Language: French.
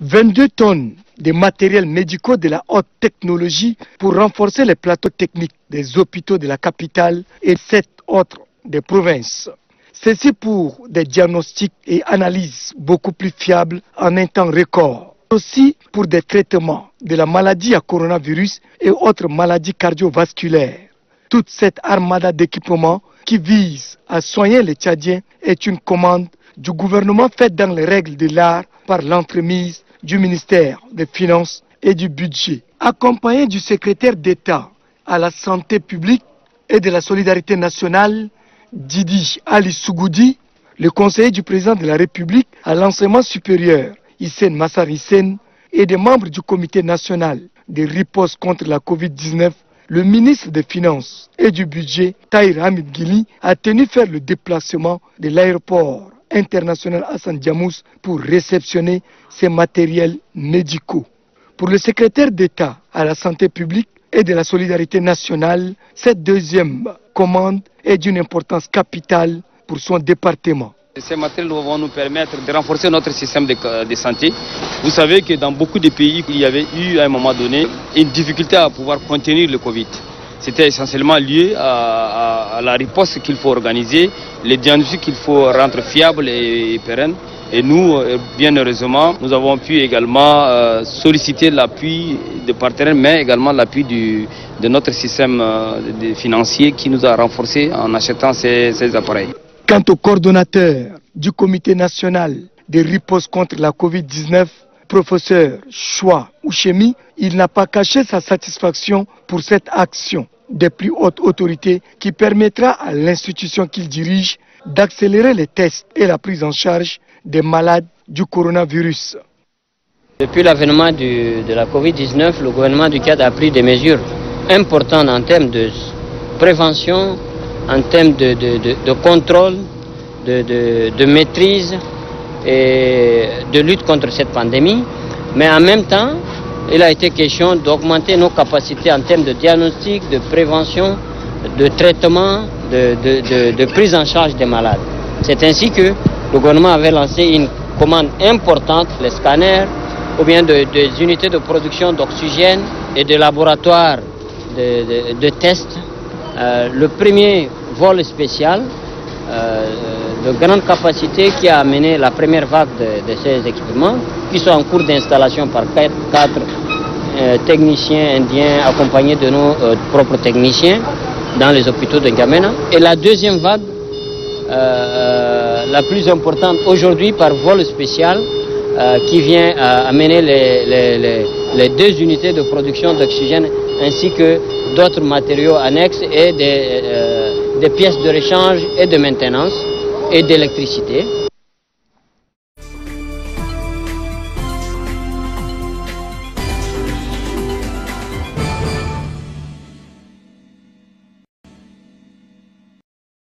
22 tonnes de matériels médicaux de la haute technologie pour renforcer les plateaux techniques des hôpitaux de la capitale et 7 autres des provinces. Ceci pour des diagnostics et analyses beaucoup plus fiables en un temps record. Aussi pour des traitements de la maladie à coronavirus et autres maladies cardiovasculaires. Toute cette armada d'équipements qui vise à soigner les Tchadiens est une commande du gouvernement faite dans les règles de l'art par l'entremise du ministère des Finances et du Budget. Accompagné du secrétaire d'État à la santé publique et de la solidarité nationale, Didi Ali Sougoudi, le conseiller du président de la République à l'enseignement supérieur, Hissène Massar Hissène, et des membres du comité national de riposte contre la Covid-19, le ministre des Finances et du Budget, Tahir Hamid Ghili, a tenu faire le déplacement de l'aéroport international Hassan Diamous pour réceptionner ces matériels médicaux. Pour le secrétaire d'État à la santé publique et de la solidarité nationale, cette deuxième commande est d'une importance capitale pour son département. Ces matériels vont nous permettre de renforcer notre système de santé. Vous savez que dans beaucoup de pays, il y avait eu à un moment donné une difficulté à pouvoir contenir le Covid. C'était essentiellement lié à la riposte qu'il faut organiser, les diagnostics qu'il faut rendre fiables et pérennes. Et nous, bien heureusement, nous avons pu également solliciter l'appui des partenaires, mais également l'appui de notre système financier qui nous a renforcés en achetant ces appareils. Quant au coordonnateur du comité national de riposte contre la Covid-19, professeur Choua Ouchemi, il n'a pas caché sa satisfaction pour cette action des plus hautes autorités qui permettra à l'institution qu'il dirige d'accélérer les tests et la prise en charge des malades du coronavirus. Depuis l'avènement de la Covid-19, le gouvernement du Tchad a pris des mesures importantes en termes de prévention, en termes de contrôle, de maîtrise et de lutte contre cette pandémie. Mais en même temps, il a été question d'augmenter nos capacités en termes de diagnostic, de prévention, de traitement, de prise en charge des malades. C'est ainsi que le gouvernement avait lancé une commande importante, les scanners, ou bien des unités de production d'oxygène et de laboratoires de tests. Le premier vol spécial de grande capacité qui a amené la première vague de ces équipements, qui sont en cours d'installation par quatre techniciens indiens accompagnés de nos propres techniciens dans les hôpitaux de N'Djamena. Et la deuxième vague, la plus importante aujourd'hui par vol spécial, qui vient amener les 2 unités de production d'oxygène ainsi que d'autres matériaux annexes et des pièces de rechange et de maintenance et d'électricité.